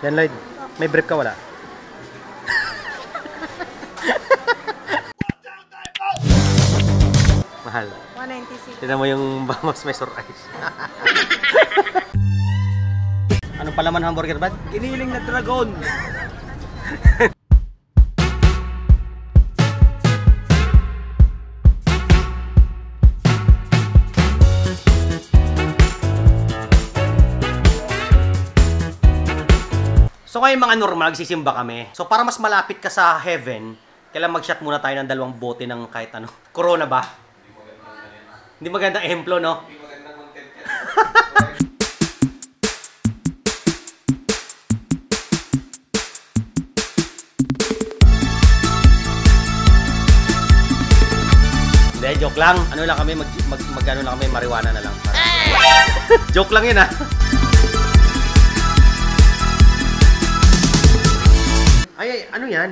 Yan, Lloyd. May brief ka, wala? Mahal. 196. Tignan mo yung bangos may surprise. Anong palaman hamburger, bad? Giniling na dragon. So ngayon mga normal, nagsisimba kami. So para mas malapit ka sa heaven, kailangan mag-shot muna tayo ng 2 bote ng kahit ano. Corona ba? Hindi magandang ehemplo, no? Hindi magandang content yan. Hindi, joke lang. Ano lang kami, mag-ano lang kami, marijuana na lang. Joke lang yun, ha? Ay, ano yan?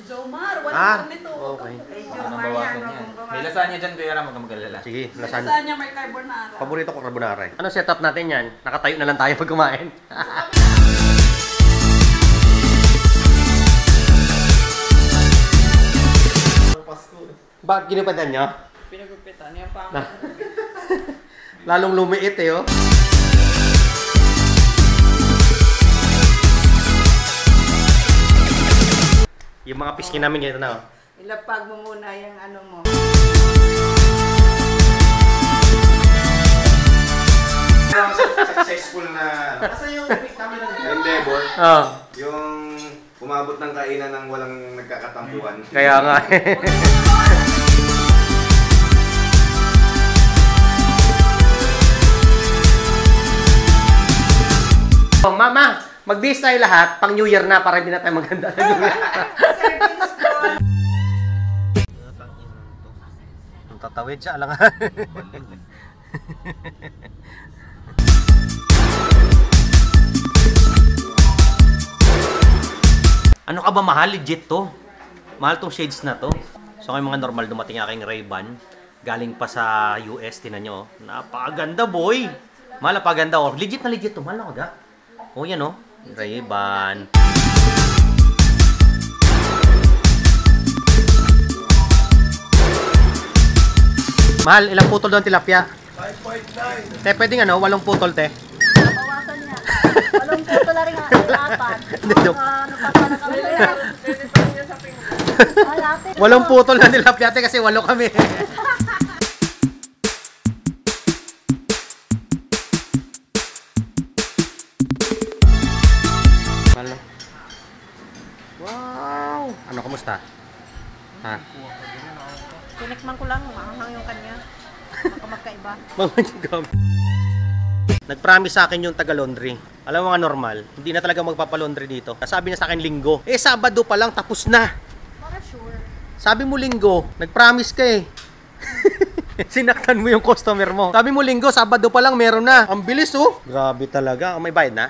Jomar, wala nito. Okay. Anong bawasan yan? May lasagna dyan, Kuya Ram, huwag magalala. Sige, Lasagna may carbonara. Paborito ko carbonara. Ano setup natin yan? Nakatayo na lang tayo pag kumain. Bakit ginupitan nyo? Pinagupitan niya pa. Lalong lumiit eh, oh. Yung mga piskin namin ganito na, oh. Ilapag mo muna yung ano mo. Successful na endeavor. Oh, Yung umabot ng kainan ng walang nagkakatampuan. kaya nga eh. Oh, Mama, mag-base tayo lahat, pang New Year na para hindi na tayo maganda na New Year. Ang tatawid siya, alangan. Ano ka ba mahal? Legit to. Mahal tong shades na to. So ngayon mga normal, dumating aking Ray-Ban. Galing pa sa US, tinan nyo. Napakaganda, boy. Mahal, napakaganda. Oh. Legit na legit to. Mahal na ka. Oh, yan oh. Ray-Ban. Mahal, ilang putol doon tilapia? 5.9. Te, pwedeng ano, 8 putol, te. Bawasan niya. Walong puto na rin ang apat. Hindi, joke. Ano pa sana kami yan? 8 putol na tilapia, te, kasi 8 kami. Wow! Ano, kumusta? Ha? Tinikman ko lang, maanghang yung kanya. Baka magkaiba. Nag-promise sa akin yung taga-laundry. Alam mo mga normal, hindi na talaga magpapalaundry dito. Sabi na sa akin linggo. Eh, Sabado pa lang, tapos na. Para sure. Sabi mo linggo, nag-promise ka eh. Sinaktan mo yung customer mo. Sabi mo linggo, Sabado pa lang, meron na. Ang bilis oh. Grabe talaga. May bayad na?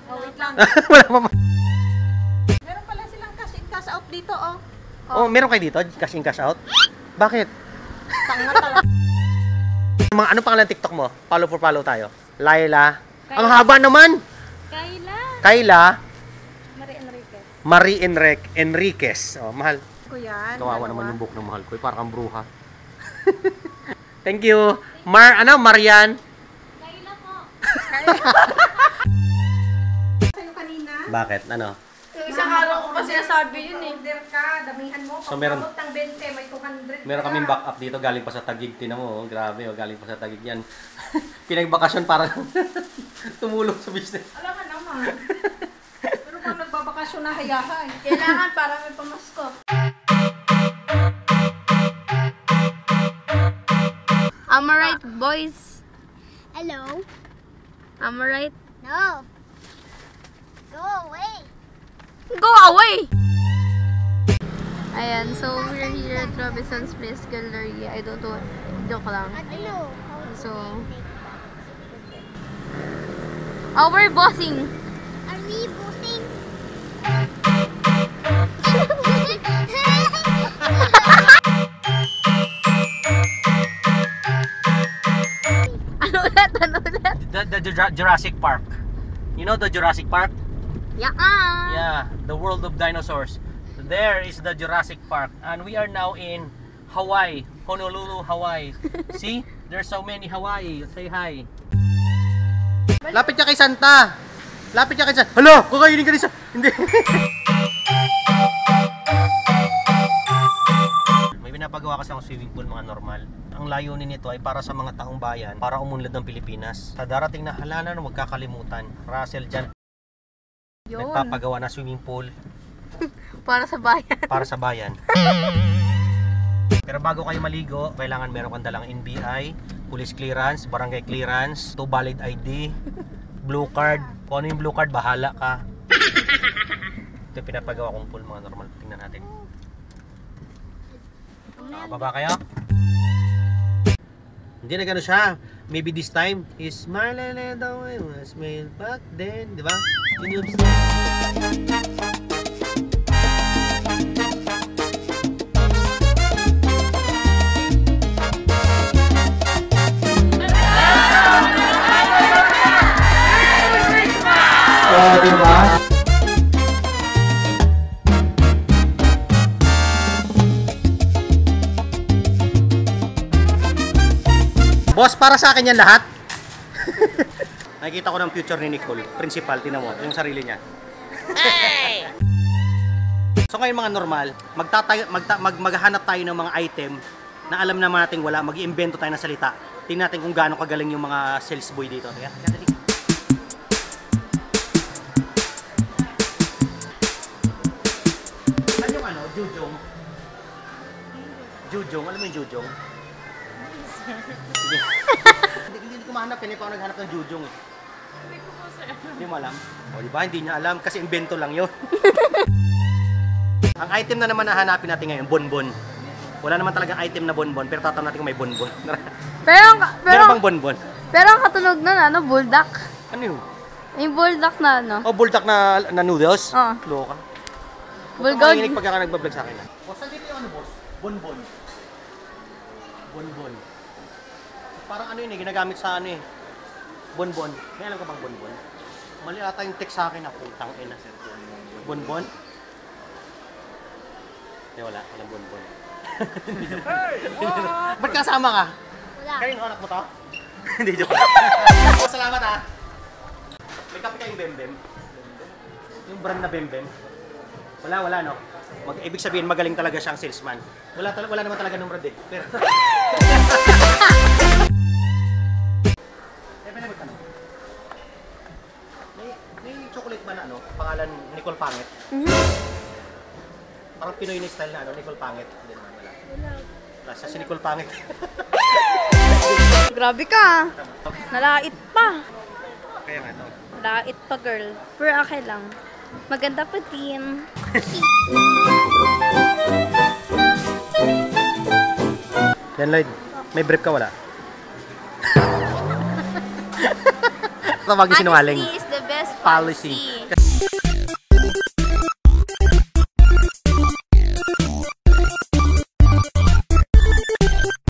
Oh, wait lang. Wala pa. Meron pala silang cash in cash out dito, oh. Oh, meron kayo dito? Cash in, cash out? Bakit? Tanga talaga. Ano pangalan TikTok mo? Follow for follow tayo. Laila. Kayla. Ang haba naman. Kayla. Marie Enriquez. Marie Enriquez. Oh, mahal. Ko yan. Kawawa naman yung buhok ng mahal ko. Parang kang bruha. Thank you. Marian? Kayla po. Sa'yo kanina? Bakit? Ano? Yung isang araw ko pa sinasabi yun eh. Order ka, damihan mo. So, meron- Pag ng 20, may 200. Meron kaming backup dito. Galing pa sa Taguig. Tinan mo. Oh. Grabe. Oh. Galing pa sa Taguig yan. Pinagbakasyon para tumulong sa business. Alam ka naman. Pero kung nagbabakasyon na hayahay. Kailangan para may pamasko. Am I right, boys? Hello? Am I right? No. Go away. Go away! Ayan, so we're here at Robinson's Place Gallery. I don't know. Joke lang. I don't know. So, we're bossing. Are we boosting? Ano ulit? Ano ulit? The Jurassic Park. You know the Jurassic Park? Yeah. Yeah, the world of dinosaurs. There is the Jurassic Park. And we are now in Hawaii. Honolulu, Hawaii. See? There's so many Hawaii. Say hi. Lapit ka kay Santa. Lapit ka kay Santa. Hala! Kakainin ka rin sa... Hindi. May pinapagawa kasi ang swimming pool, mga normal. Ang layunin nito ay para sa mga taong bayan, para umunlad ng Pilipinas. Sa darating na halalan, huwag kakalimutan. Russell dyan. Yun. Nagpapagawa na swimming pool Para sa bayan. para sa bayan. Pero bago kayo maligo, kailangan meron kang dalang NBI, police clearance, barangay clearance, 2 valid ID, blue card. Kung ano yung blue card, bahala ka. Ito yung pinapagawa kong pool, mga normal. Tingnan natin. Baba kayo? Hindi na gano'n siya. Maybe this time is Marlene daw I was made back then. Di ba? Yun yung... Boss, para sa akin yan lahat. Nakikita ko ng future ni Nicole. Principal, tinan mo. Yung sarili niya. Hey! So ngayon mga normal, maghahanap tayo ng mga item na alam naman natin wala. Mag-iimbento tayo ng salita. Tingnan natin kung gaano kagaling yung mga sales boy dito. Teka, dali. Ano yung ano? Jujong? Jujong? Alam mo yung jujong? Sige. Hindi ko mahanap. Kaya pa ako naghanap ng jujong eh. Hindi ko po sir. Hindi mo alam? O diba? Hindi niya alam kasi invento lang yun. Ang item na naman na hanapin natin ngayon, bonbon. Wala naman talagang item na bonbon, pero tatanong natin kung may bonbon. Pero Meron bang bonbon? Pero ang katunog nun, ano, buldak. Ano yun? Yung buldak na ano. Oh, buldak na noodles? Oo. Loka. Bulgog. Makikinig pagka nagbablog sa akin. Boss, saan dito yung ano, boss? Bonbon. Bonbon. Parang ano yun eh, ginagamit sa ano eh. Bonbon. May alam ka bang bonbon? Mali ata yung text sa akin na putang ina. Bonbon? Hindi, wala. Walang bonbon. Ba't kasama ka? Wala. Kanino anak mo to? Hindi, joke. Salamat ha. May kape kayong bembem? Yung brand na bembem? Wala no? Ibig sabihin magaling talaga siyang salesman. Wala naman talaga ng brand eh. Pero... May chocolate ba na ano? Pangalan Nicole Pangit? Parang Pinoy na style na ano, Nicole Pangit. Hindi naman, wala. Wala siya si Nicole Pangit. Grabe ka. Nalait pa. Kaya nga ito. Nalait pa, girl. Pero okay lang. Maganda pa din. Yan, Lloyd. May brief ka, wala? Ito, wag sinungaling. Honesty is the best Policy. policy.